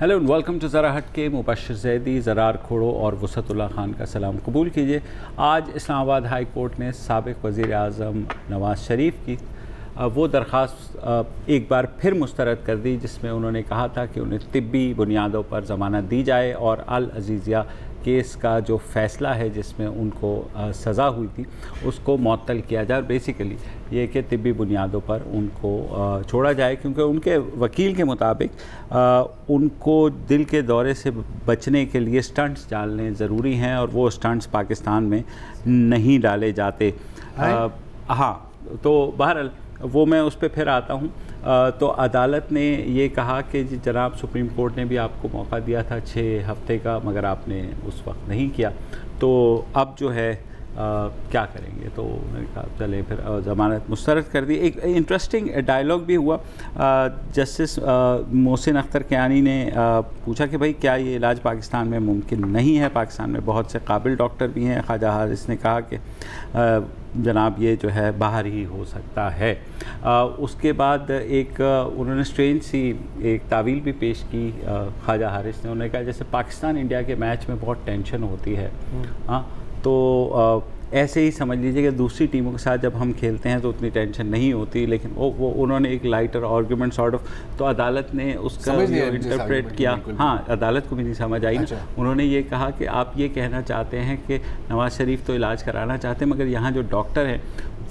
Hello and welcome to ज़रा हट के। मुबशर ज़ैदी, ज़रार खोड़ो और वसअतुल्लाह खान का सलाम कबूल कीजिए। आज इस्लामाबाद हाई कोर्ट ने साबिक़ वज़ीर आज़म नवाज़ शरीफ की वो दरख्वास्त एक बार फिर मुस्तरद कर दी जिसमें उन्होंने कहा था कि उन्हें तिब्बी बुनियादों पर ज़मानत दी जाए और अल अज़ीज़िया केस का जो फ़ैसला है जिसमें उनको सज़ा हुई थी उसको मुअत्तल किया जाए। बेसिकली ये कि तिब्बी बुनियादों पर उनको छोड़ा जाए, क्योंकि उनके वकील के मुताबिक उनको दिल के दौरे से बचने के लिए स्टंट्स डालने ज़रूरी हैं और वो स्टंट्स पाकिस्तान में नहीं डाले जाते। हाँ, तो बहरहाल वो मैं उस पर फिर आता हूँ। तो अदालत ने ये कहा कि जनाब सुप्रीम कोर्ट ने भी आपको मौका दिया था 6 हफ्ते का, मगर आपने उस वक्त नहीं किया, तो अब जो है क्या करेंगे। तो मैंने कहा चले फिर ज़मानत मुस्तरद कर दी। एक इंटरेस्टिंग डायलॉग भी हुआ। जस्टिस मोहसिन अख्तर कियानी ने पूछा कि भाई क्या ये इलाज पाकिस्तान में मुमकिन नहीं है, पाकिस्तान में बहुत से काबिल डॉक्टर भी हैं। ख्वाजा हारिस ने कहा कि जनाब ये जो है बाहर ही हो सकता है। उसके बाद एक उन्होंने स्ट्रेंज सी एक तावील भी पेश की ख्वाजा हारिस ने। उन्होंने कहा जैसे पाकिस्तान इंडिया के मैच में बहुत टेंशन होती है, हाँ, तो ऐसे ही समझ लीजिए कि दूसरी टीमों के साथ जब हम खेलते हैं तो उतनी टेंशन नहीं होती, लेकिन वो उन्होंने एक लाइटर आर्गूमेंट सॉर्ट ऑफ, तो अदालत ने उसका इंटरप्रेट किया। हाँ, अदालत को भी नहीं समझ आई ना। उन्होंने ये कहा कि आप ये कहना चाहते हैं कि नवाज़ शरीफ तो इलाज कराना चाहते हैं, मगर यहाँ जो डॉक्टर हैं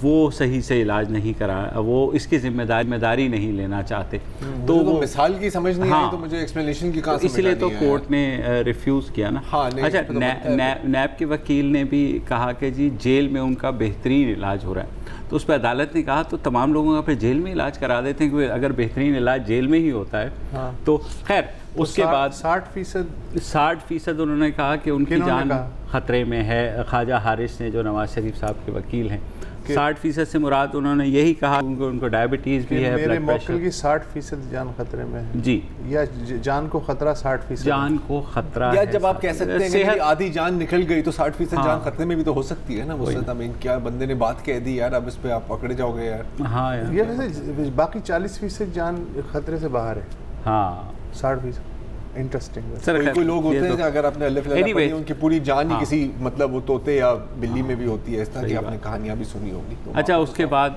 वो सही से इलाज नहीं करा, वो इसकी जिम्मेदारी नहीं लेना चाहते। तो वो मिसाल की समझ नहीं आई, तो मुझे एक्सप्लेनेशन की कहाँ समझ इसलिए तो कोर्ट ने रिफ्यूज़ किया ना। हाँ, अच्छा, नैब के वकील ने भी कहा कि जी जेल में उनका बेहतरीन इलाज हो रहा है, तो उस पर अदालत ने कहा तो तमाम लोगों का फिर जेल में इलाज करा देते हैं, क्योंकि अगर बेहतरीन इलाज जेल में ही होता है। हाँ। तो खैर उसके बाद 60% उन्होंने कहा कि उनकी जान ख़तरे में है। ख्वाजा हारिस ने, जो नवाज़ शरीफ साहब के वकील हैं, 60% से मुराद उन्होंने यही कहा उनको डायबिटीज़ भी है, मेरे मौकिल की 60% जान खतरे में है जी, या जान को खतरा 60%, जान को खतरा या जब आप कह सकते हैं कि आधी जान निकल गई तो 60% जान खतरे में भी तो हो सकती है ना। मुझे क्या बंदे ने बात कह दी यार, अब इस पे आप पकड़े जाओगे यार। हाँ यार, ये वैसे बाकी 40% जान खतरे से बाहर है। हाँ, 60%। इंटरेस्टिंग। कोई लोग होते हैं कि अगर आपने अल्लाह उनकी पूरी जान ही किसी मतलब वो तोते या बिल्ली में भी होती है, इस तरह की आपने कहानियां भी सुनी होगी। अच्छा, उसके बाद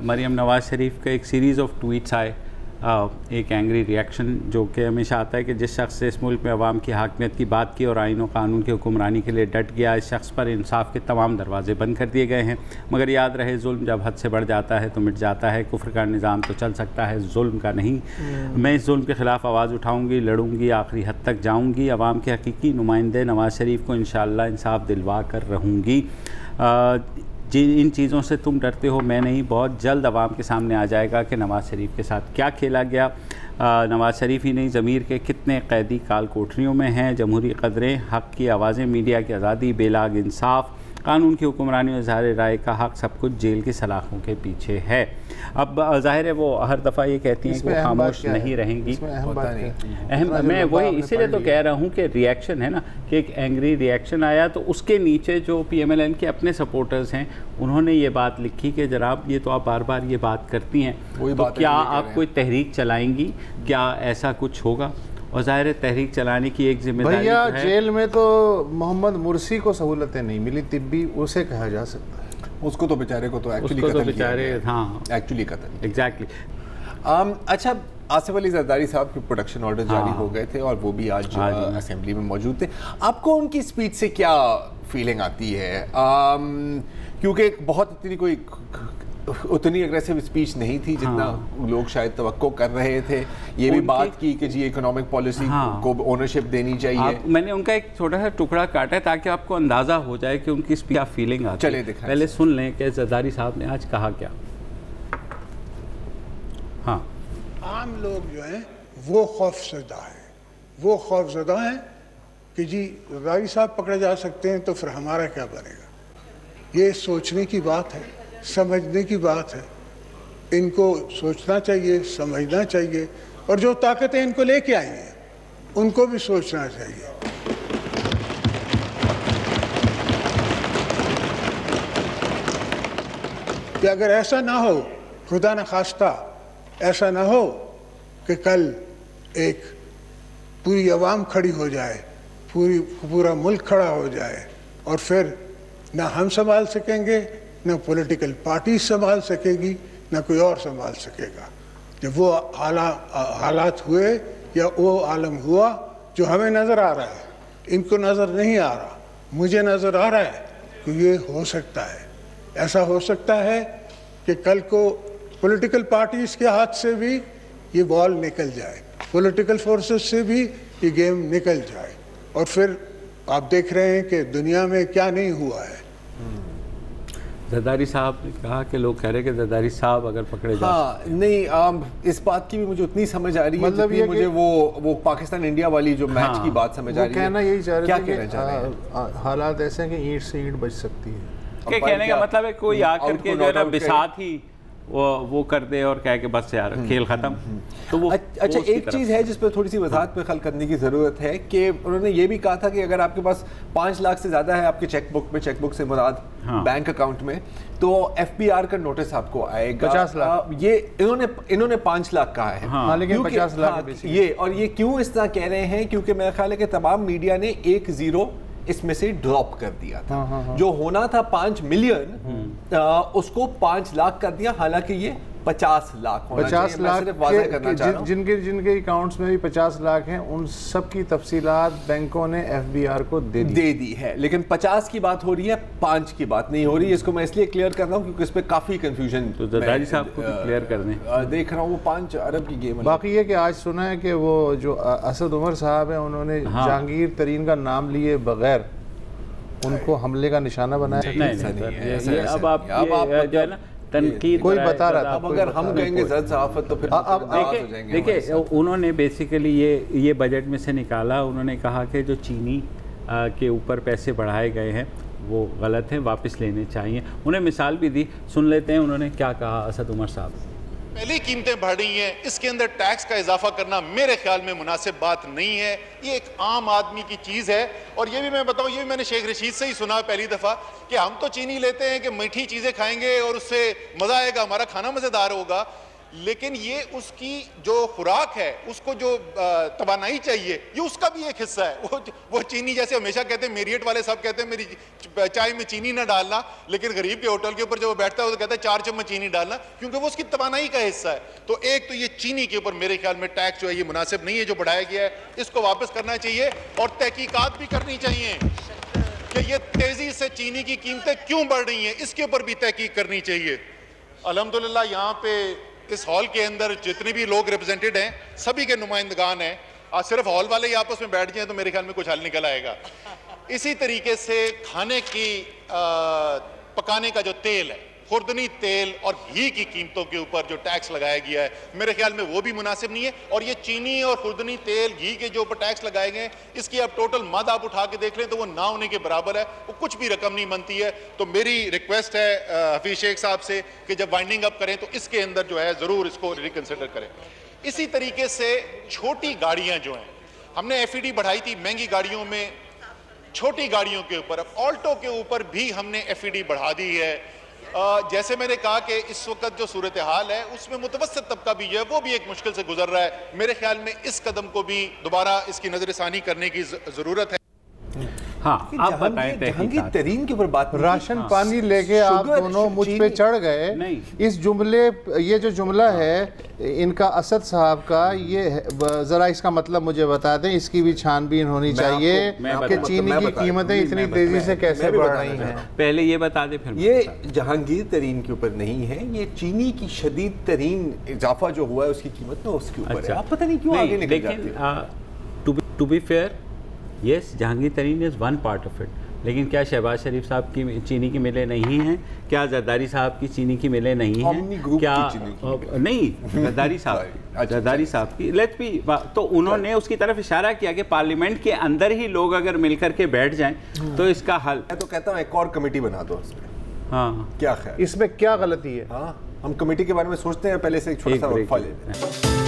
मरियम नवाज़ शरीफ का एक सीरीज़ ऑफ ट्वीट्स आए, एक एंग्री रिएक्शन जो कि हमेशा आता है कि जिस शख्स से इस मुल्क में अवाम की हाकमियत की बात की और आईन और कानून की हुक्मरानी के लिए डट गया, इस शख्स पर इंसाफ के तमाम दरवाजे बंद कर दिए गए हैं। मगर याद रहे, जुल्म जब हद से बढ़ जाता है तो मिट जाता है। कुफ्र का निज़ाम तो चल सकता है, जुल्म का नहीं। मैं इस जुल्म के ख़िलाफ़ आवाज़ उठाऊँगी, लड़ूँगी, आखिरी हद तक जाऊँगी। अवाम के हकीकी नुमाइंदे नवाज़ शरीफ को इंशाअल्लाह इंसाफ दिलवा कर रहूँगी। जिन चीज़ों से तुम डरते हो मैं नहीं, बहुत जल्द अवाम के सामने आ जाएगा कि नवाज़ शरीफ के साथ क्या खेला गया। नवाज़ शरीफ ही नहीं, ज़मीर के कितने कैदी काल कोठरियों में हैं। जमहूरी क़दरें, हक़ की आवाज़ें, मीडिया की आज़ादी, बेलाग इंसाफ, कानून की हुक्मरानी और इज़हार राय का हक़, सब कुछ जेल की सलाखों के पीछे है। अब ज़ाहिर है वो हर दफ़ा ये कहती हैं कि वो खामोश नहीं रहेंगी। अहम मैं वही इसीलिए तो कह रहा हूँ कि रिएक्शन है ना, कि एक एंग्री रिएक्शन आया, तो उसके नीचे जो PMLN के अपने सपोर्टर्स हैं उन्होंने ये बात लिखी कि जनाब ये तो आप बार बार ये बात करती हैं, तो क्या आप कोई तहरीक चलाएँगी, क्या ऐसा कुछ होगा। और ज़ाहिर तहरीक चलाने की एक जिम्मेदारी भैया है। जेल में तो मोहम्मद मुर्सी को सहूलतें नहीं मिली तिब्बी, उसे कहा जा सकता है। उसको तो बेचारे को तो एक्चुअली कत्ल एग्जैक्टली। अच्छा, आसिफ अली जरदारी साहब के प्रोटेक्शन ऑर्डर जारी हो गए थे और वो भी आज असेंबली में मौजूद थे। आपको उनकी स्पीच से क्या फीलिंग आती है? क्योंकि बहुत इतनी कोई उतनी अग्रेसिव स्पीच नहीं थी जितना लोग शायद तवक्को कर रहे थे। ये भी बात की कि जी इकोनॉमिक पॉलिसी को ओनरशिप देनी चाहिए। मैंने उनका एक छोटा सा टुकड़ा काटा है ताकि आपको अंदाज़ा हो जाए कि उनकी स्पीच क्या फीलिंग आती है। चले दिखाएं। पहले सुन लें कि जरदारी साहब ने आज कहा क्या। हाँ, आम लोग जो हैं वो खौफजदा हैं कि जी जरदारी साहब पकड़े जा सकते हैं तो फिर हमारा क्या बनेगा। ये सोचने की बात है, समझने की बात है। इनको सोचना चाहिए, समझना चाहिए, और जो ताकतें इनको लेके आई हैं उनको भी सोचना चाहिए। कि अगर ऐसा ना हो, खुदा न खास्ता ऐसा ना हो कि कल एक पूरी आवाम खड़ी हो जाए, पूरा मुल्क खड़ा हो जाए, और फिर ना हम संभाल सकेंगे, ना पॉलिटिकल पार्टी संभाल सकेगी, ना कोई और संभाल सकेगा। जब वो हालात हुए या वो आलम हुआ जो हमें नज़र आ रहा है, इनको नज़र नहीं आ रहा, मुझे नज़र आ रहा है कि ये हो सकता है। ऐसा हो सकता है कि कल को पॉलिटिकल पार्टीज के हाथ से भी ये बॉल निकल जाए, पॉलिटिकल फोर्सेस से भी ये गेम निकल जाए, और फिर आप देख रहे हैं कि दुनिया में क्या नहीं हुआ है। जरदारी साहब ने कहा कि लोग कह रहे हैं कि जरदारी साहब अगर पकड़े जाए। हाँ, नहीं, इस बात की भी मुझे उतनी समझ आ रही है, मतलब ये मुझे वो पाकिस्तान इंडिया वाली जो मैच की बात समझ आ रही है। कहना यही चाह रहे थे कि हालात ऐसे हैं कि ईंट से ईंट बच सकती है। कहने का मतलब है कोई आकर के जो है ना बिसात ही वो कर दे और कह के बस यार खेल खत्म। तो वो अच्छा, एक चीज़ है जिस पर थोड़ी सी वजाहत पे खल करने की ज़रूरत है कि उन्होंने ये भी कहा था कि अगर आपके पास 5 लाख से ज़्यादा है आपके चेकबुक से मुराद बैंक अकाउंट में, तो FBR का नोटिस आपको आएगा 50 लाख। ये इन्होंने 5 लाख कहा है। हाँ, लेकिन 50 लाख ये क्यों इस तरह कह रहे हैं, क्योंकि मेरा ख्याल है कि तमाम मीडिया ने 1 0 इसमें से ड्रॉप कर दिया था। जो होना था 5 मिलियन उसको 5 लाख कर दिया, हालांकि ये 50 लाख 50 लाख जिनके अकाउंट्स में भी 50 लाख हैं, उन सब की तफसीलात बैंकों ने FBR को दे दी है, लेकिन 50 की बात हो रही है, 5 की बात नहीं हो रही। इसको मैं इसलिए क्लियर कर रहा हूँ क्योंकि इस पे काफी कंफ्यूजन, तो जरदारी साहब को क्लियर कर दें। देख रहा हूँ वो 5 अरब की गेम। बाकी ये कि आज सुना है कि वो जो असद उमर साहब है, उन्होंने जहांगीर तरीन का नाम लिए बगैर उनको हमले का निशाना बनाया। नहीं, अब आप जो है ना तनकीद कोई बता रहा था, अब अगर हम कहेंगे जज सहाफत तो फिर देखिए उन्होंने बेसिकली ये बजट में से निकाला। उन्होंने कहा कि जो चीनी के ऊपर पैसे बढ़ाए गए हैं वो गलत हैं, वापस लेने चाहिए। उन्हें मिसाल भी दी, सुन लेते हैं उन्होंने क्या कहा असद उमर साहब। पहली कीमतें बढ़ रही हैं, इसके अंदर टैक्स का इजाफा करना मेरे ख्याल में मुनासिब बात नहीं है। ये एक आम आदमी की चीज़ है, और ये भी मैं बताऊं, ये भी मैंने शेख रशीद से ही सुना पहली दफ़ा कि हम तो चीनी लेते हैं कि मीठी चीज़ें खाएंगे और उससे मज़ा आएगा, हमारा खाना मज़ेदार होगा, लेकिन ये उसकी जो खुराक है, उसको जो तवानाई चाहिए, ये उसका भी एक हिस्सा है। वो चीनी, जैसे हमेशा कहते हैं, मेरियट वाले सब कहते हैं मेरी चाय में चीनी ना डालना, लेकिन गरीब के होटल के ऊपर जब वो बैठता है तो कहता है 4 चम्मच चीनी डालना, क्योंकि वो उसकी तवानाई का हिस्सा है। तो एक तो ये चीनी के ऊपर मेरे ख्याल में टैक्स जो है ये मुनासिब नहीं है जो बढ़ाया गया है, इसको वापस करना चाहिए, और तहकीकात भी करनी चाहिए कि ये तेजी से चीनी की कीमतें क्यों बढ़ रही हैं, इसके ऊपर भी तहकीक करनी चाहिए। अल्हम्दुलिल्लाह यहाँ पे इस हॉल के अंदर जितने भी लोग रिप्रेजेंटेड हैं, सभी के नुमाइंदगान हैं। आज सिर्फ हॉल वाले ही आपस में बैठ जाएं तो मेरे ख्याल में कुछ हल निकल आएगा। इसी तरीके से खाने की पकाने का जो तेल है, खुर्दनी तेल और घी की कीमतों के ऊपर जो टैक्स लगाया गया है, मेरे ख्याल में वो भी मुनासिब नहीं है। और ये चीनी और खुर्दनी तेल, घी के जो ऊपर टैक्स लगाए गए, इसकी आप टोटल मद आप उठा के देख लें तो वो ना होने के बराबर है, वो कुछ भी रकम नहीं बनती है। तो मेरी रिक्वेस्ट है हफीज शेख साहब से कि जब वाइंडिंग अप करें तो इसके अंदर जो है ज़रूर इसको रिकन्सिडर करें। इसी तरीके से छोटी गाड़ियाँ जो हैं, हमने FED बढ़ाई थी महंगी गाड़ियों में, छोटी गाड़ियों के ऊपर, अब ऑल्टो के ऊपर भी हमने FED बढ़ा दी है। जैसे मैंने कहा कि इस वक्त जो सूरत हाल है उसमें मुतवस्सित तबका भी है, वो भी एक मुश्किल से गुजर रहा है। मेरे ख्याल में इस कदम को भी दोबारा इसकी नजरसानी करने की ज़रूरत है। हाँ, आप बताएं जहांगीर तरीन के ऊपर बात। राशन पानी लेके आप दोनों मुझ पे चढ़ गए। इस जुमले, ये जो जुमला है इनका असद साहब का, ये जरा इसका मतलब मुझे बता दें, इसकी भी छानबीन होनी चाहिए कि चीनी की कीमतें इतनी तेजी से कैसे बढ़ रही हैं। पहले ये बता दें फिर। ये जहांगीर तरीन के ऊपर नहीं है, ये चीनी की शदीद तरीन इजाफा जो हुआ है उसकी कीमत में उसके ऊपर है। आप पता नहीं क्यों आगे निकल जाते हैं। To be fair, yes, Jahangir Tareen is one part of it, लेकिन क्या शहबाज शरीफ साहब की चीनी की मिलें नहीं हैं? क्या जरदारी साहब की चीनी की मिलें नहीं हैं? क्या नहीं, जरदारी साहब की लेट्स बी, तो उन्होंने उसकी तरफ इशारा किया कि पार्लियामेंट के अंदर ही लोग अगर मिल करके बैठ जाएं तो इसका हल। मैं तो कहता हूँ एक और कमेटी बना दो इसमें। हाँ, क्या ख्याल, इसमें क्या गलती है? हाँ, हम कमेटी के बारे में सोचते हैं, पहले से एक छोटा सा वक्फा लेते हैं।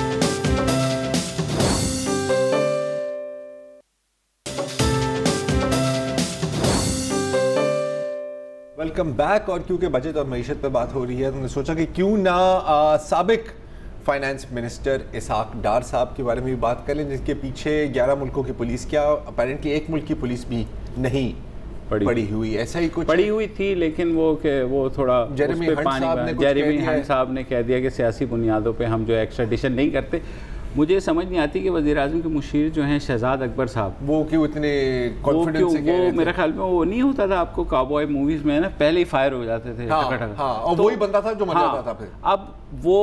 Welcome back. और क्योंकि बजट और मईशत पे बात हो रही है तो मैंने सोचा कि क्यों ना साबिक फाइनेंस मिनिस्टर इसहाक डार साहब के बारे में भी बात कर लें, जिसके पीछे 11 मुल्कों की पुलिस, क्या अपेरेंटली एक मुल्क की पुलिस भी नहीं पड़ी हुई, ऐसा ही कुछ पड़ी हुई थी, लेकिन वो थोड़ा जेरेमी हंट साहब ने कह दिया कि सियासी बुनियादों पे हम जो एक्स्ट्राडिशन नहीं करते। मुझे समझ नहीं आती कि वज़ीर-ए-आज़म के मुशीर जो हैं शहजाद अकबर साहब, वो क्यों इतने कॉन्फिडेंस से कह रहे थे? मेरे ख्याल में वो नहीं होता था, आपको काउबॉय मूवीज़ में ना पहले ही फायर हो जाते थे। और वही बंदा था जो मर जाता था फिर। अब वो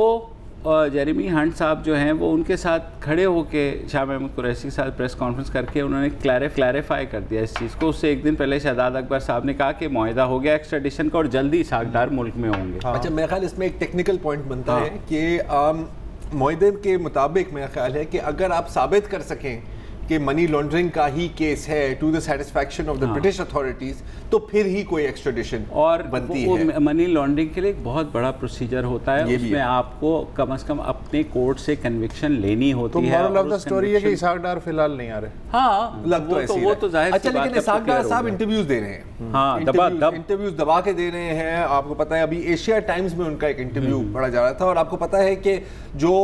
जेरेमी हंट साहब जो हैं वो उनके साथ खड़े होके शाह महमूद कुरैशी के साथ प्रेस कॉन्फ्रेंस करके उन्होंने क्लैरिफाई कर दिया इस चीज़ को। उससे एक दिन पहले शहजाद अकबर साहब ने कहा कि मुआहिदा हो गया एक्स्ट्राडिशन का और जल्दी इसहाक डार मुल्क में होंगे। अच्छा, मेरा ख्याल इसमें एक टेक्निकल पॉइंट बनता है कि मुआहिदे के मुताबिक मेरा ख्याल है कि अगर आप साबित कर सकें कि मनी लॉन्ड्रिंग का ही केस है to the satisfaction of the British authorities, तो फिर ही कोई एक्स्ट्राडिशन और बनती है। मनी लॉन्ड्रिंग के लिए एक बहुत बड़ा प्रोसीजर होता है, उसमें आपको कम से कम अपने कोर्ट से कन्विक्शन लेनी होती है। तो मोरल ऑफ द स्टोरी है कि इसहाक डार फिलहाल नहीं आ रहे। हाँ, वो तो जाहिर। अच्छा, लेकिन इसहाक डार साहब इंटरव्यूज दे रहे हैं। हाँ, इंटरव्यूज दबा के दे रहे हैं। आपको पता है अभी एशिया टाइम्स में उनका एक इंटरव्यू पढ़ा जा रहा था, और आपको पता है कि जो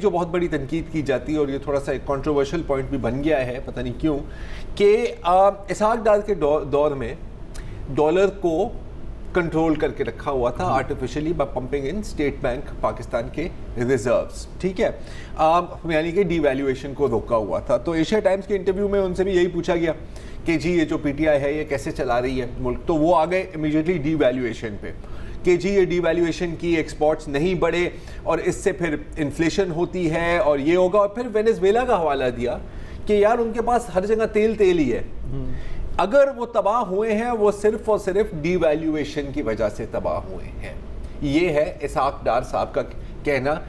बहुत बड़ी तनकीद की जाती है, और ये थोड़ा सा एक कंट्रोवर्शियल पॉइंट भी बन गया है, पता नहीं क्यों, कि इसहाक डार के दौर में डॉलर को कंट्रोल करके रखा हुआ था artificially by pumping in State Bank Pakistan के रिजर्व्स, ठीक है, यानी कि डीवैल्यूएशन को रोका हुआ था। तो एशिया टाइम्स के इंटरव्यू में उनसे भी यही पूछा गया कि जी ये जो पीटीआई है ये कैसे चला रही है मुल्क, तो वो आ गए इमीडिएटली डीवैल्यूएशन पे कि जी ये डीवैल्यूएशन की एक्सपोर्ट्स नहीं बढ़े और इससे फिर इन्फ्लेशन होती है और ये होगा। और फिर वेनेजुएला का हवाला दिया कि यार उनके पास हर जगह तेल ही है, अगर वो तबाह हुए हैं वो सिर्फ और सिर्फ डीवैल्यूएशन की वजह से तबाह हुए हैं। ये है इसहाक डार साहब का कहना।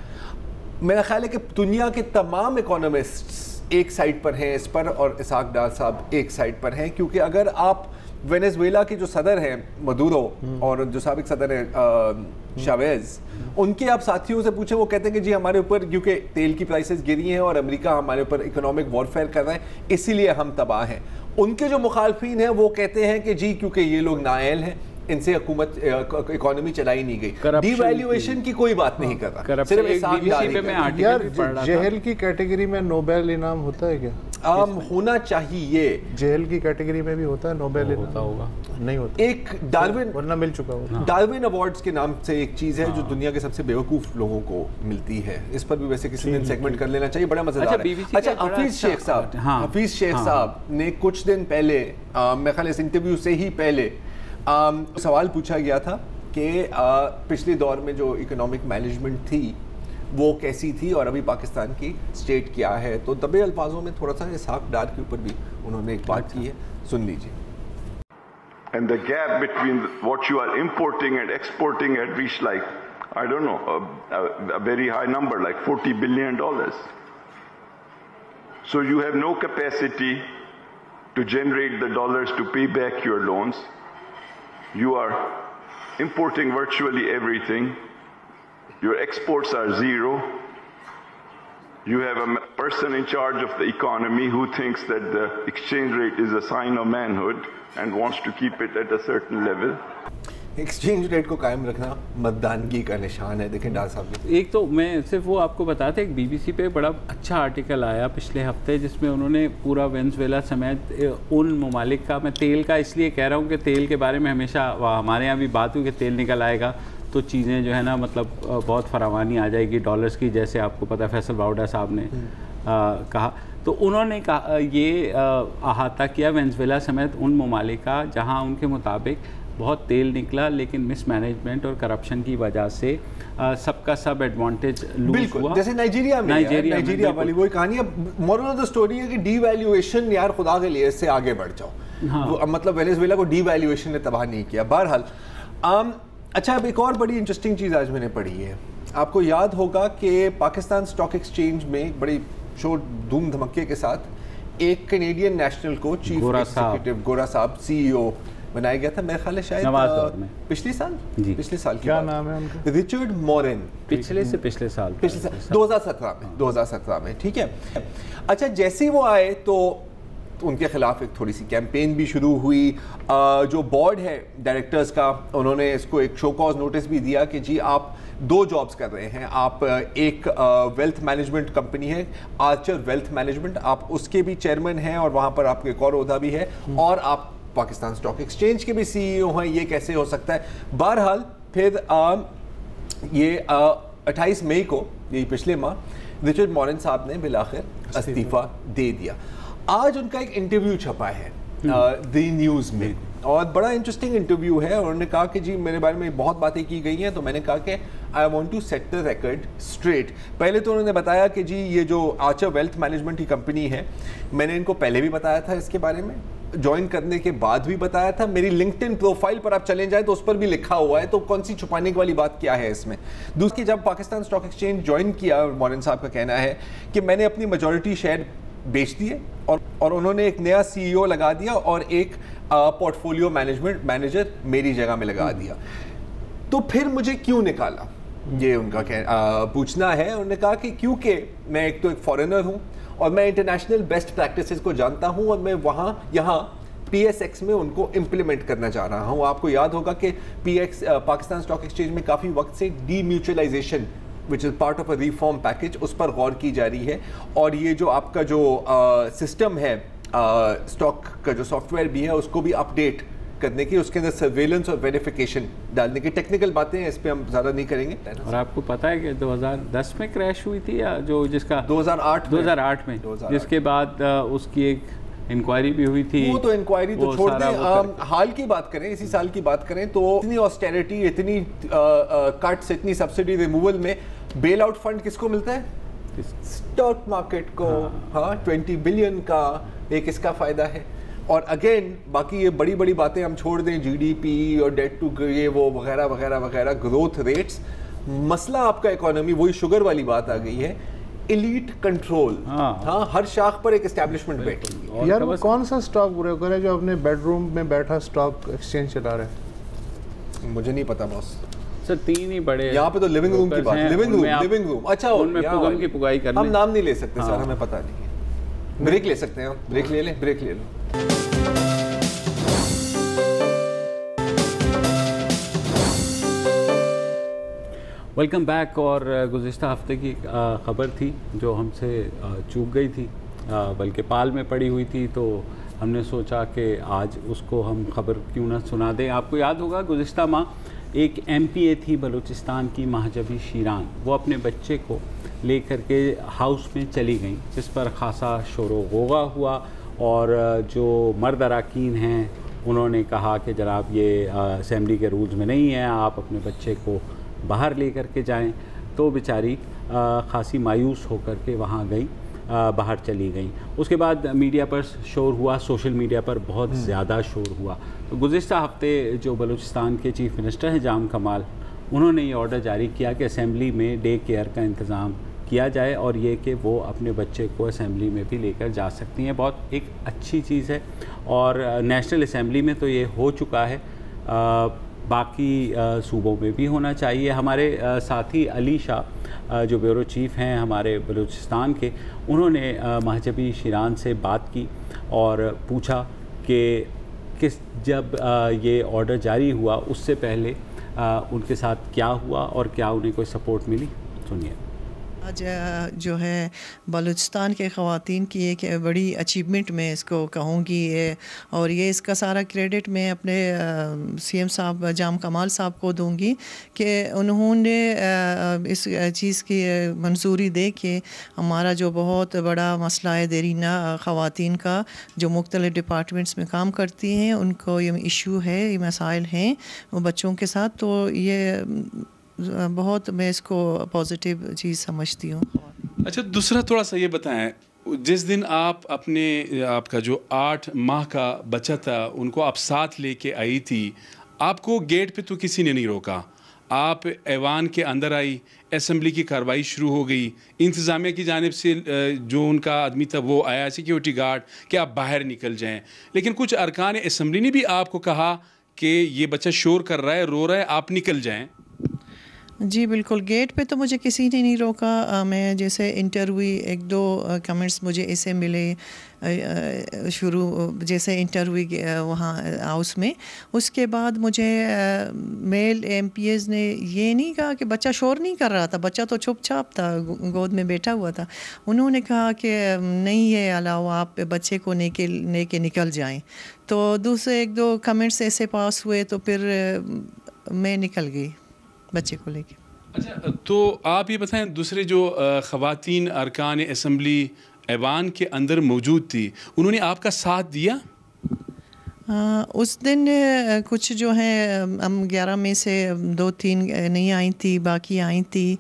मेरा ख्याल है कि दुनिया के तमाम इकोनॉमिस्ट्स एक साइड पर हैं इस पर, और इसहाक डार साहब एक साइड पर हैं, क्योंकि अगर आप वेनेजुएला के जो सदर हैं मदुरो और जो साबिक सदर हैं शावेज, उनके आप साथियों से पूछे, वो कहते हैं कि जी हमारे ऊपर क्योंकि तेल की प्राइसेस गिरी हैं और अमेरिका हमारे ऊपर इकोनॉमिक वॉरफेयर कर रहा है, इसीलिए हम तबाह हैं। उनके जो मुखालफीन हैं वो कहते हैं कि जी क्योंकि ये लोग नाअहल हैं, इनसे हुकूमत इकोनॉमी चलाई नहीं गई, डीवैल्यूएशन की कोई बात नहीं कर रहा, सिर्फ यार जेहल की कैटेगरी में नोबेल इनाम होता है क्या? होना चाहिए। जेल की कैटेगरी में भी होता है नोबेल इनाम? होगा नहीं होता। एक डार्विन, वरना मिल चुका होगा। डार्विन अवार्ड्स के नाम से एक चीज है जो दुनिया के सबसे बेवकूफ लोगों को मिलती है। इस पर भी वैसे किसी दिन सेगमेंट कर लेना चाहिए, बड़ा मजेदार है। अच्छा, हफीज शेख साहब ने कुछ दिन पहले, मेरे ख्याल इस इंटरव्यू से ही पहले सवाल पूछा गया था कि पिछले दौर में जो इकोनॉमिक मैनेजमेंट थी वो कैसी थी और अभी पाकिस्तान की स्टेट क्या है। तो दबे अल्फाजों में थोड़ा सा इसहाक डार के ऊपर भी उन्होंने एक बात की है, सुन लीजिए। And the gap between what you are importing and exporting had reached like, I don't know, a very high number, like $40 billion. So you have no capacity to generate the dollars to pay back your loans. You are importing virtually everything. Your exports are zero. You have a person in charge of the economy who thinks that the exchange rate is a sign of manhood and wants to keep it at a certain level. Exchange rate को कायम रखना मर्दानगी का निशान है। देखें डार साहब, एक तो मैं सिर्फ वो आपको बताते, एक बीबीसी पे बड़ा अच्छा आर्टिकल आया पिछले हफ्ते जिसमें उन्होंने पूरा वेनेजुएला समेत उन ममालिक का, मैं तेल का इसलिए कह रहा हूँ कि तेल के बारे में हमेशा हमारे यहाँ भी बात हुई कि तेल निकल आएगा तो चीज़ें जो है ना मतलब बहुत फरावानी आ जाएगी डॉलर्स की, जैसे आपको पता है फैसल बाउडा साहब ने कहा। तो उन्होंने कहा ये अहाता किया वेनेजुएला समेत उन ममालिक का जहाँ उनके मुताबिक बहुत तेल निकला, लेकिन मिसमैनेजमेंट और करप्शन की वजह से सबका सब एडवांटेज लूज हुआ। जैसे नाइजीरिया वाली वही कहानी। अब मोरल ऑफ द स्टोरी है कि डीवैल्यूएशन, यार खुदा के लिए इससे आगे बढ़ जाओ। हाँ। मतलब वेनेजुएला को डीवैल्यूएशन ने तबाह नहीं किया। बहरहाल अच्छा, अब एक और बड़ी इंटरेस्टिंग चीज़ आज मैंने पढ़ी है। आपको याद होगा कि पाकिस्तान स्टॉक एक्सचेंज में बड़ी शोर धूम धमके के साथ एक कैनेडियन नेशनल को चीफ एग्जीक्यूटिव गोरा साहब CEO बनाया गया था। मेरा ख्याल है शायद पिछले साल क्या नाम है उनका? Richard moraine. पिछले साल 2017 में, ठीक है। अच्छा, जैसे ही वो आए तो उनके खिलाफ एक थोड़ी सी कैंपेन भी शुरू हुई। जो बोर्ड है डायरेक्टर्स का, उन्होंने इसको एक शो कॉज नोटिस भी दिया कि जी आप 2 जॉब्स कर रहे हैं आप। एक वेल्थ मैनेजमेंट कंपनी है आर्चर वेल्थ मैनेजमेंट, आप उसके भी चेयरमैन हैं और वहाँ पर आपके एक और ओहदा भी है, और आप पाकिस्तान स्टॉक एक्सचेंज के भी CEO हैं। ये कैसे हो सकता है? बहरहाल फिर ये 28 मई को, ये पिछले माह, रिचर्ड मॉरेन साहब ने बिलाखिर इस्तीफा दे दिया। आज उनका एक इंटरव्यू छपा है द न्यूज़ में, और बड़ा इंटरेस्टिंग इंटरव्यू है। उन्होंने कहा कि जी मेरे बारे में बहुत बातें की गई हैं, तो मैंने कहा कि I want to set the record straight. पहले तो उन्होंने बताया कि जी ये जो आर्चर वेल्थ मैनेजमेंट की कंपनी है, मैंने इनको पहले भी बताया था इसके बारे में, ज्वाइन करने के बाद भी बताया था। मेरी लिंक्डइन प्रोफाइल पर आप चले जाए तो उस पर भी लिखा हुआ है, तो कौन सी छुपाने वाली बात क्या है इसमें। दूसरी, जब पाकिस्तान स्टॉक एक्सचेंज ज्वाइन किया, मॉरेन साहब का कहना है कि मैंने अपनी मेजॉरिटी शेयर बेच दिए और उन्होंने एक नया CEO लगा दिया और एक पोर्टफोलियो मैनेजमेंट मैनेजर मेरी जगह में लगा दिया। तो फिर मुझे क्यों निकाला, ये उनका पूछना है। उन्होंने कहा कि क्योंकि मैं एक तो एक फॉरेनर हूँ और मैं इंटरनेशनल बेस्ट प्रैक्टिसेस को जानता हूँ, और मैं यहाँ PSX में उनको इम्प्लीमेंट करना चाह रहा हूँ। आपको याद होगा कि पाकिस्तान स्टॉक एक्सचेंज में काफ़ी वक्त से demutualisation which is part of a reform package, उस पर गौर की जा रही है। और ये जो आपका जो सिस्टम है, स्टॉक का जो सॉफ्टवेयर भी है, उसको भी अपडेट करने की, उसके अंदर सर्वेलेंस और वेरिफिकेशन डालने की टेक्निकल बातें हैं, इस पर हम ज़्यादा नहीं करेंगे। और आपको पता है कि 2010 में क्रैश हुई थी, या जो जिसका 2008 में जिसके बाद उसकी एक इंक्वायरी भी हुई थी। वो तो इंक्वायरी तो छोड़ दें, हाल की बात करें, इसी साल की बात करें तो इतनी ऑस्टेरिटी, इतनी कट्स, इतनी सब्सिडी रिमूवल में बेल आउट फंड किसको मिलता है? स्टॉक मार्केट को। हाँ 20 बिलियन का एक इसका फायदा है। और अगेन बाकी ये बड़ी बड़ी बातें हम छोड़ दें, GDP और डेट टू ये वो वगैरह वगैरह वगैरह, ग्रोथ रेट्स, मसला आपका इकोनॉमी, वही शुगर वाली बात आ गई है, एलीट कंट्रोल। हाँ हर शाख पर एक एस्टैब्लिशमेंट बैठी। यार वो कौन सा स्टॉक ब्रोकर है जो अपने बेडरूम में बैठा स्टॉक एक्सचेंज चला रहा है? मुझे नहीं पता बॉस। सर 3 ही बड़े यहाँ पे तो लिविंग रूम की बात, लिविंग रूम अच्छा, उनमें पुगम की पुगाई करने, हम नाम नहीं ले सकते सर, हमें पता नहीं है। ब्रेक ले सकते हैं हम, ब्रेक ले लें, ब्रेक ले लो। Welcome back. और गुज़िश्ता हफ्ते की ख़बर थी जो हमसे चूक गई थी, बल्कि पाल में पड़ी हुई थी, तो हमने सोचा कि आज उसको हम ख़बर क्यों ना सुना दें। आपको याद होगा गुज़िश्ता माह एक MPA थी बलूचिस्तान की, महजबी शीरान, वो अपने बच्चे को लेकर के हाउस में चली गई, जिस पर ख़ासा शोर व गोगा हुआ। और जो मर्द अरकान हैं उन्होंने कहा कि जनाब ये असेंबली के रूल्स में नहीं है, आप अपने बच्चे को बाहर ले कर के जाएँ। तो बेचारी खासी मायूस होकर के वहाँ गई, बाहर चली गई। उसके बाद मीडिया पर शोर हुआ, सोशल मीडिया पर बहुत ज़्यादा शोर हुआ। तो गुज़िश्ता हफ्ते जो बलूचिस्तान के चीफ़ मिनिस्टर हैं जाम कमाल, उन्होंने ये ऑर्डर जारी किया कि असेंबली में डे केयर का इंतज़ाम किया जाए, और ये कि वो अपने बच्चे को असेंबली में भी लेकर जा सकती हैं। बहुत एक अच्छी चीज़ है, और नेशनल असेंबली में तो ये हो चुका है, बाकी सूबों में भी होना चाहिए। हमारे साथी अली शाह जो ब्यूरो चीफ़ हैं हमारे बलूचिस्तान के, उन्होंने महजबी शीरान से बात की और पूछा कि जब ये ऑर्डर जारी हुआ उससे पहले उनके साथ क्या हुआ और क्या उन्हें कोई सपोर्ट मिली। सुनिए। आज जो है बलूचिस्तान के ख़वातीन की एक बड़ी अचीवमेंट मैं इसको कहूँगी, और ये इसका सारा क्रेडिट मैं अपने CM साहब जाम कमाल साहब को दूँगी कि उन्होंने इस चीज़ की मंजूरी दे के हमारा जो बहुत बड़ा मसला है देरीना ख़वातीन का, जो मुख्तलिफ़ डिपार्टमेंट्स में काम करती हैं, उनको ये इशू है, ये मसाइल हैं वो बच्चों के साथ, तो ये बहुत मैं इसको पॉजिटिव चीज़ समझती हूँ। अच्छा, दूसरा थोड़ा सा ये बताएं, जिस दिन आप अपने आपका जो 8 माह का बच्चा था उनको आप साथ लेके आई थी, आपको गेट पे तो किसी ने नहीं रोका, आप ऐवान के अंदर आई, असेंबली की कार्रवाई शुरू हो गई, इंतज़ामिया की जानिब से जो उनका आदमी था वो आया, सिक्योरिटी गार्ड, कि आप बाहर निकल जाएं, लेकिन कुछ अरकान असेंबली ने भी आपको कहा कि ये बच्चा शोर कर रहा है, रो रहा है, आप निकल जाएं। जी बिल्कुल, गेट पे तो मुझे किसी ने नहीं रोका। मैं जैसे इंटर हुई, एक दो कमेंट्स मुझे ऐसे मिले शुरू जैसे इंटर हुई वहाँ हाउस में, उसके बाद मुझे मेल एमपीएस ने ये नहीं कहा कि बच्चा शोर नहीं कर रहा था, बच्चा तो चुपचाप था, गोद में बैठा हुआ था। उन्होंने कहा कि नहीं ये अलावा आप बच्चे को लेके निकल जाएं। तो दूसरे एक दो कमेंट्स ऐसे पास हुए तो फिर मैं निकल गई बच्चे को लेके। अच्छा, तो आप ये बताएं, दूसरे जो ख़वातीन अरकान असम्बली ऐवान के अंदर मौजूद थी, उन्होंने आपका साथ दिया? उस दिन कुछ जो है हम 11 में से 2-3 नहीं आई थी, बाकी आई थी।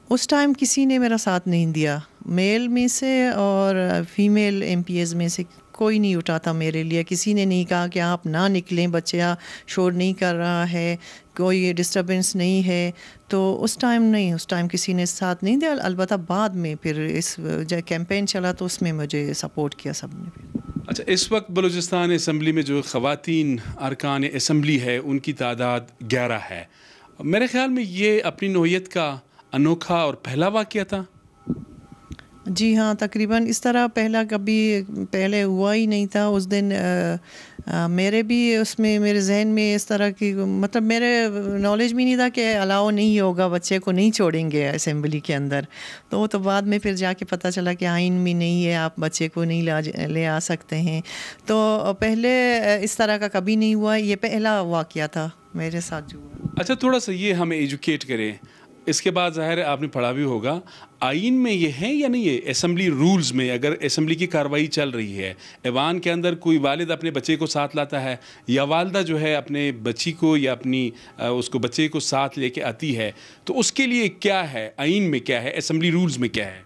उस टाइम किसी ने मेरा साथ नहीं दिया, मेल में से और फीमेल एमपीएस में से कोई नहीं उठा था मेरे लिए। किसी ने नहीं कहा कि आप ना निकलें, बच्चा शोर नहीं कर रहा है, कोई डिस्टर्बेंस नहीं है। तो उस टाइम किसी ने साथ नहीं दिया। अलबत्ता बाद में फिर इस जब कैंपेन चला तो उसमें मुझे सपोर्ट किया सबने। अच्छा, इस वक्त बलूचिस्तान असम्बली में जो ख़वातीन अरकान असम्बली है उनकी तादाद 11 है। मेरे ख़्याल में ये अपनी नौइयत का अनोखा और पहला वाक़या था। जी हाँ, तकरीबन इस तरह पहले हुआ ही नहीं था। उस दिन मेरे भी उसमें मेरे जहन में इस तरह की मतलब मेरे नॉलेज में नहीं था कि अलाउ नहीं होगा, बच्चे को नहीं छोड़ेंगे असेंबली के अंदर। तो बाद में फिर जाके पता चला कि आइन में नहीं है, आप बच्चे को नहीं ले आ सकते हैं। तो पहले इस तरह का कभी नहीं हुआ, ये पहला वाक़या था मेरे साथ जो हुआ। अच्छा, थोड़ा सा ये हमें एजुकेट करें। इसके बाद ज़ाहिर है आपने पढ़ा भी होगा, आइन में ये है या नहीं है, असेंबली रूल्स में अगर असेंबली की कार्रवाई चल रही है, ऐवान के अंदर कोई वालिद अपने बच्चे को साथ लाता है या वालदा जो है अपने बच्ची को या अपनी उसको बच्चे को साथ लेके आती है, तो उसके लिए क्या है, आइन में क्या है, असेंबली रूल्स में क्या है?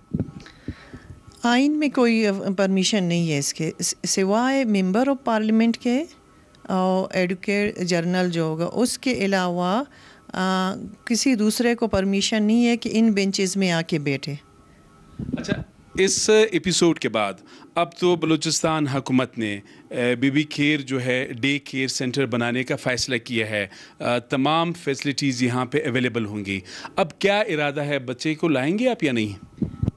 आइन में कोई परमिशन नहीं है इसके सिवाय मेंबर ऑफ पार्लियामेंट के और एडवोकेट जनरल जो होगा, उसके अलावा किसी दूसरे को परमिशन नहीं है कि इन बेंचेस में आके बैठे। अच्छा, इस एपिसोड के बाद अब तो बलूचिस्तान हुकूमत ने बीबी केयर जो है डे केयर सेंटर बनाने का फ़ैसला किया है। तमाम फैसिलिटीज़ यहाँ पे अवेलेबल होंगी। अब क्या इरादा है, बच्चे को लाएंगे आप या नहीं?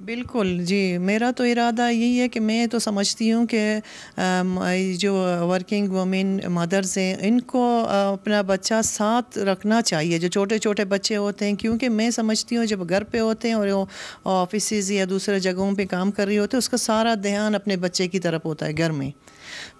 बिल्कुल जी, मेरा तो इरादा यही है कि मैं तो समझती हूँ कि जो वर्किंग वुमेन मदर्स हैं इनको अपना बच्चा साथ रखना चाहिए, जो छोटे छोटे बच्चे होते हैं, क्योंकि मैं समझती हूँ जब घर पे होते हैं और वो ऑफिस या दूसरे जगहों पे काम कर रही होते हैं, उसका सारा ध्यान अपने बच्चे की तरफ होता है घर में।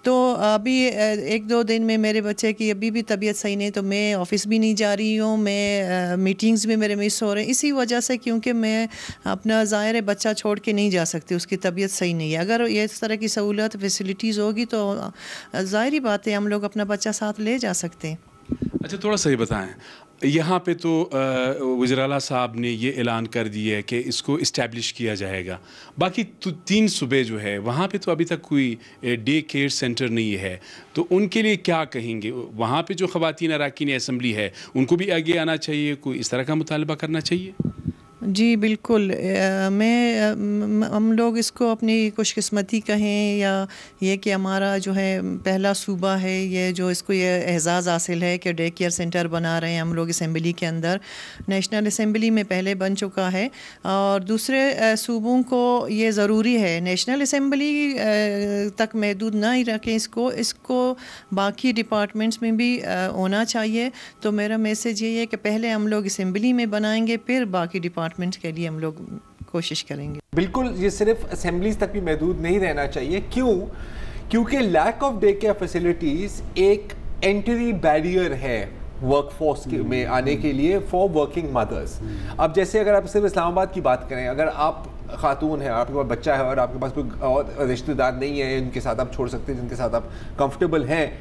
तो अभी 1-2 दिन में मेरे बच्चे की अभी भी तबीयत सही नहीं, तो मैं ऑफ़िस भी नहीं जा रही हूँ, मैं मीटिंग्स भी मेरे मिस हो रहे हैं इसी वजह से, क्योंकि मैं अपना ज़ाहिर बच्चा छोड़ के नहीं जा सकती, उसकी तबीयत सही नहीं है। अगर ये इस तरह की सहूलत फैसिलिटीज़ होगी तो ज़ाहिर बात है हम लोग अपना बच्चा साथ ले जा सकते हैं। अच्छा, थोड़ा सा ये बताएं, यहाँ पे तो वज़ीर-ए-आला साहब ने ये ऐलान कर दिया है कि इसको इस्टेब्लिश किया जाएगा। बाकी तो 3 सूबे जो है वहाँ पे तो अभी तक कोई डे केयर सेंटर नहीं है, तो उनके लिए क्या कहेंगे? वहाँ पे जो ख़वातीन अरकान असम्बली है उनको भी आगे आना चाहिए, कोई इस तरह का मुतालबा करना चाहिए? जी बिल्कुल, हम लोग इसको अपनी खुशकिस्मती कहें या ये कि हमारा जो है पहला सूबा है ये जो इसको ये एहसास हासिल है कि डे केयर सेंटर बना रहे हैं हम लोग असेंबली के अंदर। नेशनल असेंबली में पहले बन चुका है और दूसरे सूबों को ये ज़रूरी है, नेशनल असेंबली तक महदूद ना ही रखें इसको बाकी डिपार्टमेंट्स में भी होना चाहिए। तो मेरा मैसेज ये है कि पहले हम लोग असेंबली में बनाएंगे, फिर बाकी डिपार्टमेंट के लिए हम लोग कोशिश करेंगे। बिल्कुल, ये सिर्फ असेंबलीज तक भी महदूद नहीं रहना चाहिए। क्यों? क्योंकि lack of day care facilities एक एंट्री बैरियर है वर्कफोर्स में आने के लिए फॉर वर्किंग मदर्स। अब जैसे अगर आप सिर्फ इस्लामाबाद की बात करें, अगर आप खातून है, आपके पास बच्चा है और आपके पास कोई और रिश्तेदार नहीं है जिनके साथ आप छोड़ सकते हैं, जिनके साथ आप कंफर्टेबल हैं,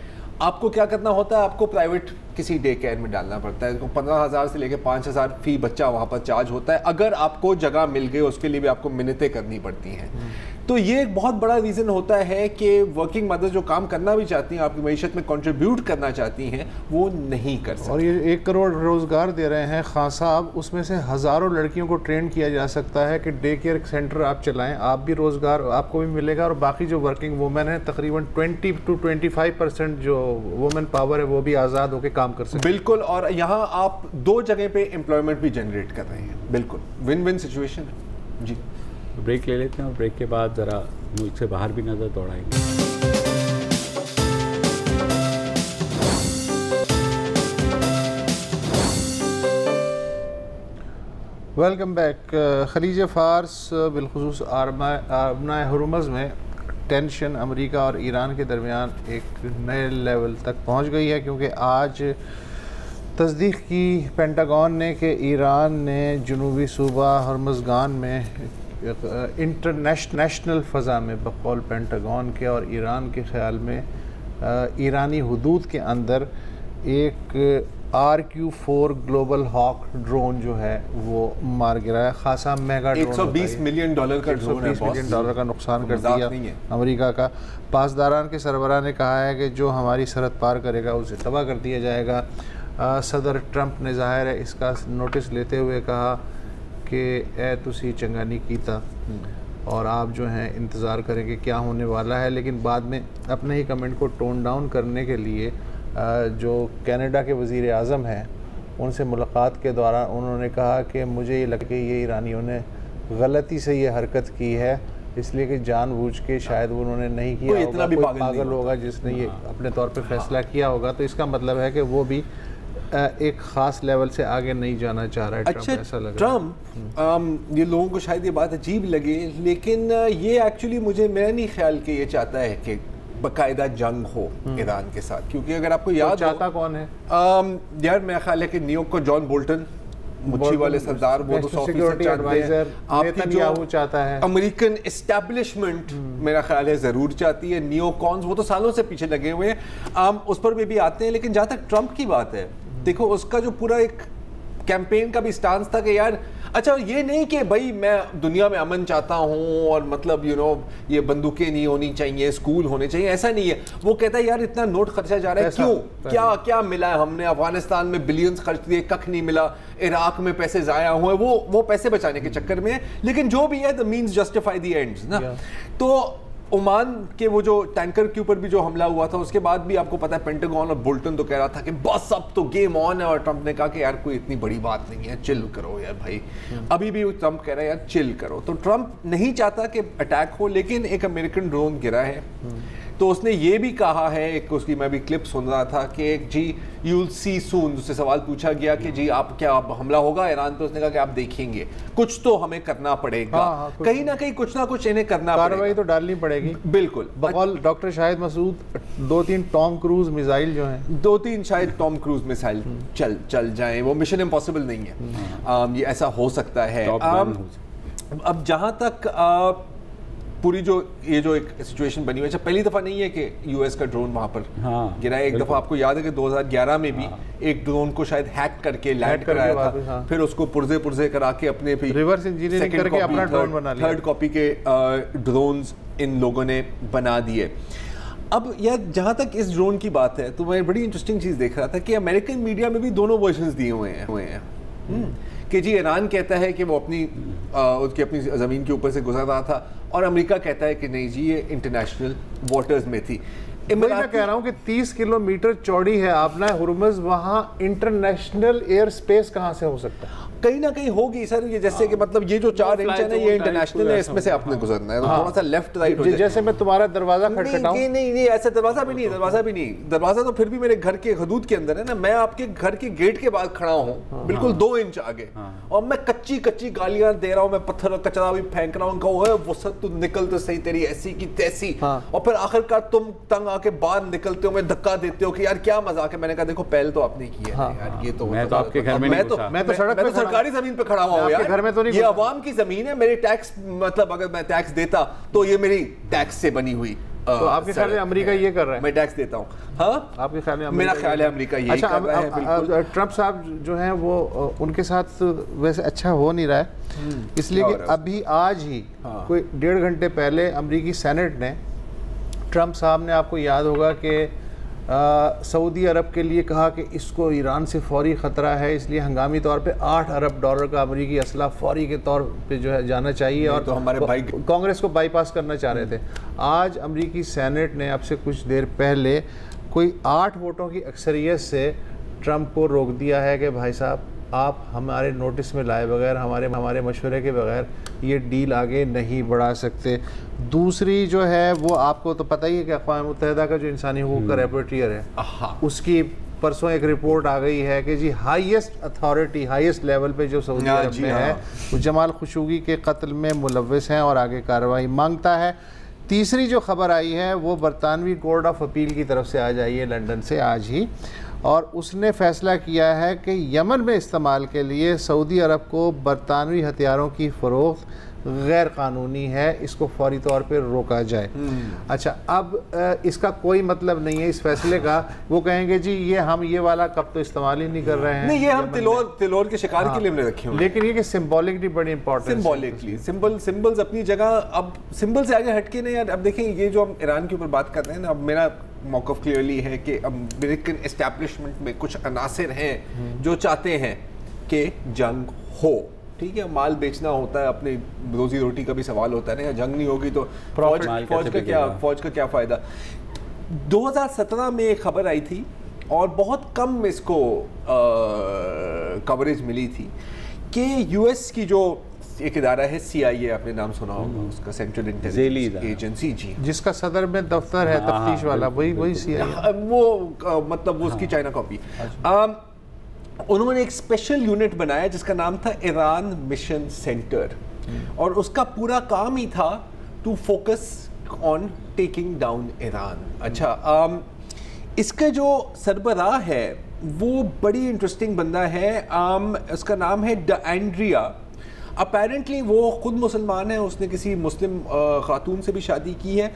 आपको क्या करना होता है? आपको प्राइवेट किसी डे केयर में डालना पड़ता है। 15,000 से लेकर 5,000 फी बच्चा वहाँ पर चार्ज होता है। अगर आपको जगह मिल गई उसके लिए भी आपको मिन्नतें करनी पड़ती हैं। तो ये एक बहुत बड़ा रीज़न होता है कि वर्किंग मदर्स जो काम करना भी चाहती हैं, आपकी मईशत में कंट्रीब्यूट करना चाहती हैं, वो नहीं कर सकती। और ये 1 करोड़ रोज़गार दे रहे हैं खान साहब, उसमें से हज़ारों लड़कियों को ट्रेन किया जा सकता है कि डे केयर सेंटर आप चलाएं, आप भी रोज़गार आपको भी मिलेगा, और बाकी जो वर्किंग वुमेन है तकरीबन 20 to 25% जो वुमेन पावर है वो भी आज़ाद होकर काम कर सकते हैं। बिल्कुल, और यहाँ आप 2 जगह पे एम्प्लॉयमेंट भी जनरेट कर रहे हैं, बिल्कुल विन विन सिचुएशन है जी। ब्रेक ले लेते हैं और ब्रेक के बाद ज़रा मुल्क से बाहर भी नज़र दौड़ाएंगे। Welcome back. खलीज फ़ारस बिलखुसूस आबना हुर्मुज़ में टेंशन अमेरिका और ईरान के दरमियान एक नए लेवल तक पहुंच गई है, क्योंकि आज तस्दीक की पेंटागन ने कि ईरान ने जनूबी सूबा हुर्मुज़गान में इंटरनेशनल फ़ज़ा में बकौल पेंटागन के और ईरान के ख़्याल में ईरानी हुदूद के अंदर एक RQ-4 ग्लोबल हॉक ड्रोन जो है वो मार गिराया। खासा महंगा ड्रोन, $120 मिलियन का ड्रोन है, $120 मिलियन का नुकसान कर दिया अमेरिका का। पासदारान के सरबराह ने कहा है कि जो हमारी सरहद पार करेगा उसे तबाह कर दिया जाएगा। सदर ट्रंप ने ज़ाहिर है इसका नोटिस लेते हुए कहा कि ए तुसी चंगा नहीं कीता और आप जो हैं इंतज़ार करेंगे क्या होने वाला है। लेकिन बाद में अपने ही कमेंट को टोन डाउन करने के लिए जो कनाडा के वज़ीर आज़म हैं उनसे मुलाकात के दौरान उन्होंने कहा कि मुझे ये लगे कि ये ईरानियों ने गलती से ये हरकत की है, इसलिए कि जानबूझ के शायद उन्होंने नहीं किया होगा, इतना भी पागल होगा जिसने ये अपने तौर पे फैसला किया होगा। तो इसका मतलब है कि वो भी एक ख़ास लेवल से आगे नहीं जाना चाह रहा है। अच्छा, ऐसा लग रहा ट्रम्प ये लोगों को शायद ये बात अजीब लगे, लेकिन ये एक्चुअली मेरा नहीं ख्याल कि ये चाहता है कि बाकायदा जंग हो ईरान के साथ, क्योंकि अगर आपको याद तो चाहता कौन है यार, मेरा ख्याल है कि न्यूयॉर्क को जॉन बोल्टन मुच्छी वाले सरदार, वो तो सिक्योरिटी एडवाइजर आपकी जो चाहता है अमेरिकन एस्टैब्लिशमेंट मेरा ख्याल है ज़रूर चाहती है। नियोकॉन्स वो तो सालों से पीछे लगे हुए हैं, उस पर भी आते हैं। लेकिन जहाँ तक ट्रंप की बात है, देखो उसका जो पूरा एक कैंपेन का भी स्टांस था कि यार अच्छा ये नहीं कि भाई मैं दुनिया में अमन चाहता हूँ और मतलब ये बंदूकें नहीं होनी चाहिए, स्कूल होने चाहिए, ऐसा नहीं है। वो कहता है यार इतना नोट खर्चा जा रहा है, क्यों, क्या क्या मिला है हमने, अफगानिस्तान में बिलियंस खर्च दिए, कख नहीं मिला, इराक में पैसे ज़ाया हुए, वो पैसे बचाने के चक्कर में है। लेकिन जो भी है the means justify the ends ना। तो ओमान के वो जो टैंकर के ऊपर भी जो हमला हुआ था, उसके बाद भी आपको पता है पेंटागन और बोल्टन तो कह रहा था कि बस अब तो गेम ऑन है, और ट्रंप ने कहा कि यार कोई इतनी बड़ी बात नहीं है, चिल करो यार भाई। अभी भी ट्रंप कह रहा है यार चिल करो। तो ट्रंप नहीं चाहता कि अटैक हो, लेकिन एक अमेरिकन ड्रोन गिरा है तो उसने ये भी कहा है, एक उसकी मैं भी क्लिप सुन रहा था कि जी यू विल सी सून, उससे सवाल पूछा गया कि जी आप क्या हमला होगा ईरान पे, उसने कहा कि आप देखेंगे कुछ तो हमें करना पड़ेगा। कहीं ना कहीं कुछ ना कुछ इन्हें करना पड़ेगा, कार्रवाई तो डालनी पड़ेगी। बिल्कुल। बकौल doctor Shahid Masood 2-3 Tom cruise missile जो हैं, 2-3 शायद टॉम क्रूज मिसाइल चल जाएं, वो मिशन इम्पॉसिबल नहीं है, ये ऐसा हो सकता है। अब जहां तक पूरी ये जो एक सिचुएशन बनी हुई है, पहली दफ़ा नहीं है कि यूएस का ड्रोन वहाँ पर गिरा है। एक दफ़ा आपको याद है कि 2011 में भी एक ड्रोन को शायद हैक करके लैंड कराया था, फिर उसको पुर्जे करा के अपने रिवर्स इंजीनियरिंग करके अपना ड्रोन बना लिया। थर्ड कॉपी के ड्रोन्स इन लोगों ने बना दिए। अब यार जहाँ तक इस ड्रोन की बात है, तो मैं बड़ी इंटरेस्टिंग चीज़ देख रहा था कि अमेरिकन मीडिया में भी दोनों वर्जन्स दिए हुए हैं कि जी ईरान कहता है कि वो उसकी अपनी ज़मीन के ऊपर से गुजर रहा था, और अमेरिका कहता है कि नहीं जी ये इंटरनेशनल वाटर्स में थी। मैं कह रहा हूँ कि 30 किलोमीटर चौड़ी है आपना हुर्मुज़, वहाँ इंटरनेशनल एयर स्पेस कहाँ से हो सकता है? कहीं ना कहीं होगी सर, ये जैसे कि मतलब ये जो 4 इंच है ना, ये इंटरनेशनल है, इसमें से आपने गुजरना है, तो थोड़ा सा लेफ्ट राइट हो जाए। जैसे मैं तुम्हारा दरवाजा खटखटाऊं, नहीं ऐसा दरवाजा भी नहीं, दरवाजा तो फिर भी मेरे घर के हदूद के अंदर है ना। मैं आपके घर के गेट के बाद खड़ा हूँ, बिल्कुल 2 इंच आगे, और मैं कच्ची गालियां दे रहा हूँ, मैं पत्थर और कचरा भी फेंक रहा हूँ, वो सब तू निकल तो सही, तेरी ऐसी की तैसी, और फिर आखिरकार तुम तंग आके बाहर निकलते हो, मैं धक्का देते हो कि यार क्या मजाक है। मैंने कहा देखो पहल तो आपने की है यार, ये तो मैं तो आपके घर में, मैं तो सड़क पे सरकारी जमीन पे खड़ा हुआ हूं यार, घर में तो नहीं, ये अवाम की जमीन है, मेरी टैक्स मतलब अगर मैं टैक्स देता तो ये मेरी टैक्स से बनी हुई तो आपके ख्याल में अमेरिका ये कर रहा है? मैं टैक्स देता हूँ। हाँ, आपके ख्याल में? मेरा ख्याल है अमेरिका यही कर रहा है। बिल्कुल। ट्रंप साहब जो हैं वो उनके साथ वैसे अच्छा हो नहीं रहा है, इसलिए कि अभी आज ही कोई 1.5 घंटे पहले अमेरिकी सेनेट ने, ट्रंप साहब ने, आपको याद होगा कि सऊदी अरब के लिए कहा कि इसको ईरान से फौरी ख़तरा है, इसलिए हंगामी तौर पे $8 अरब का अमेरिकी असला फौरी के तौर पे जो है जाना चाहिए, और तो हमारे भाई कांग्रेस को बाईपास करना चाह रहे थे। आज अमेरिकी सेनेट ने अब से कुछ देर पहले कोई 8 वोटों की अक्सरियत से ट्रंप को रोक दिया है कि भाई साहब आप हमारे नोटिस में लाए बगैर, हमारे मशवरे के बगैर ये डील आगे नहीं बढ़ा सकते। दूसरी जो है वो आपको तो पता ही है कि अक़वाम मुत्तहिदा का जो इंसानी हकूक़ का रेपोरेटर है, उसकी परसों एक रिपोर्ट आ गई है कि जी हाईएस्ट अथॉरिटी, हाईएस्ट लेवल पे जो सऊदी अरब में है वो जमाल खशोगी के कत्ल में मुलव्वस हैं और आगे कार्रवाई मांगता है। तीसरी जो खबर आई है वो बरतानवी कोर्ट ऑफ अपील की तरफ से आज आई है, लंदन से आज ही, और उसने फ़ैसला किया है कि यमन में इस्तेमाल के लिए सऊदी अरब को बरतानवी हथियारों की फ़रोख्त गैर कानूनी है, इसको फौरी तौर पर रोका जाए। अच्छा, अब इसका कोई मतलब नहीं है इस फैसले का, वो कहेंगे जी ये वाला कब तो इस्तेमाल ही नहीं कर रहे हैं, नहीं ये हम तिलोर के शिकार के लिए हमने रखे हुए, लेकिन ये कि सिम्बॉलिकली बड़ी इंपॉर्टेंट, सिम्बॉलिकली सिम्बल्स अपनी जगह। अब सिम्बल से आगे हटके नहीं यार, अब देखें ये जो हम ईरान के ऊपर बात कर रहे हैं ना, अब मेरा मौक़िफ़ क्लियरली है कि अमेरिकन एस्टैब्लिशमेंट में कुछ अनासिर हैं जो चाहते हैं कि जंग हो, ठीक है, माल बेचना होता है, अपनी रोजी रोटी का भी सवाल होता है ना, जंग नहीं होगी तो फौज का क्या फ़ायदा। 2017 में एक खबर आई थी और बहुत कम इसको कवरेज मिली थी कि यूएस की जो एक इदारा है CIA, आपने नाम सुना होगा उसका, सेंट्रल इंटेलिजेंस एजेंसी, जी, जिसका सदर में दफ्तर है तफ्तीश वाला, वही CIA, वो मतलब वो उसकी चाइना कॉपी। उन्होंने एक स्पेशल यूनिट बनाया जिसका नाम था ईरान मिशन सेंटर, और उसका पूरा काम ही था to focus on taking down Iran. अच्छा, इसका जो सरबराह है वो बड़ी इंटरेस्टिंग बंदा है, उसका नाम है डैंड्रिया। अपेरेंटली वो खुद मुसलमान है, उसने किसी मुस्लिम खातून से भी शादी की है।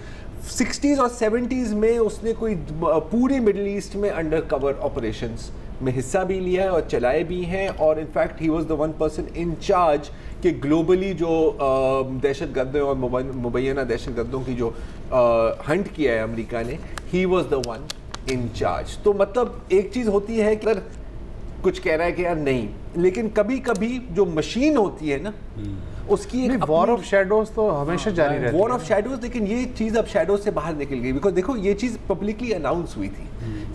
60s और 70s में उसने कोई पूरे मिडल ईस्ट में अंडर कवर ऑपरेशंस में हिस्सा भी लिया है और चलाए भी हैं, और in fact he was the one person in charge कि ग्लोबली जो दहशतगर्दों और मुबैना दहशतगर्दों की जो हंट किया है अमेरिका ने, he was the one in charge. तो मतलब एक चीज़ होती है कि अगर कुछ कह रहा है कि यार नहीं, लेकिन कभी कभी जो मशीन होती है ना उसकी एक वॉर ऑफ शैडोज तो हमेशा जारी रहती है, वॉर ऑफ शैडोज, लेकिन ये चीज़ अब शैडोज से बाहर निकल गई। बिकॉज देखो ये चीज़ पब्लिकली अनाउंस हुई थी,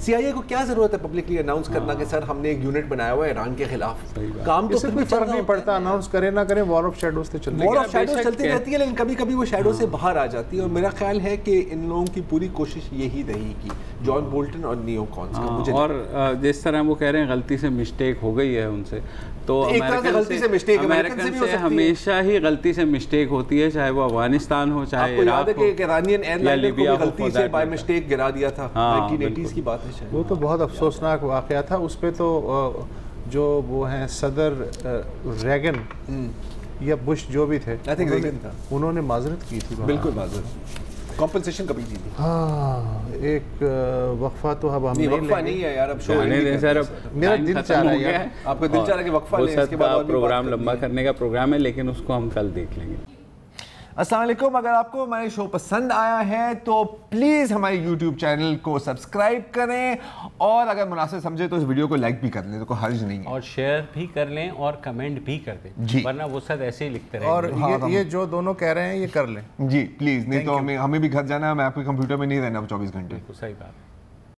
CIA को क्या जरूरत है पब्लिकली अनाउंस करना कि सर हमने एक यूनिट बनाया हुआ है ईरान के खिलाफ, काम तो कोई फर्क नहीं पड़ता, अनाउंस करें ना करें, वॉर ऑफ शैडोज तो चलती है, वॉर ऑफ शैडोज चलती रहती है, लेकिन कभी कभी वो शैडो से बाहर आ जाती है। और मेरा ख्याल है कि इन लोगों की पूरी कोशिश यही रहेगी, जॉन बोल्टन और नियो कॉन्स का। और जिस तरह वो कह रहे हैं गलती से मिस्टेक हो गई है उनसे, तो अमेरिकन से हमेशा ही गलती से मिस्टेक होती है, चाहे वो अफगानिस्तान हो, चाहे इराक हो, ईरानियन एयरलाइनर को गलती से बाय मिस्टेक गिरा दिया था, 1980s की बात है। वो तो बहुत अफसोसनाक वाक़या था। उस पे तो जो वो हैं सदर रेगन या बुश जो भी थे, आई थिंक रेगन था, उन्होंने माजरत की थी, बिल्कुल माजरत, कॉम्पनसेशन कभी दी थी। हाँ, एक वक्फा तो अब हम नहीं है यार, अब शो मेरा दिल चाह रहा है, आपका दिल चाह रहा है कि वक्फा लें, इसके बाद प्रोग्राम लंबा करने का प्रोग्राम है, लेकिन उसको हम कल देख लेंगे। अस्सलाम वालेकुम, अगर आपको हमारे शो पसंद आया है तो प्लीज़ हमारे YouTube चैनल को सब्सक्राइब करें, और अगर मुनासिब समझे तो इस वीडियो को लाइक भी कर लें, तो कोई हर्ज नहीं है, और शेयर भी कर लें और कमेंट भी कर दें, वरना वो सब ऐसे ही लिखते रहें। और ये जो दोनों कह रहे हैं ये कर लें जी प्लीज़, नहीं तो हमें भी घर जाना है, मैं आपके कंप्यूटर में नहीं रहना 24 घंटे। सही बात।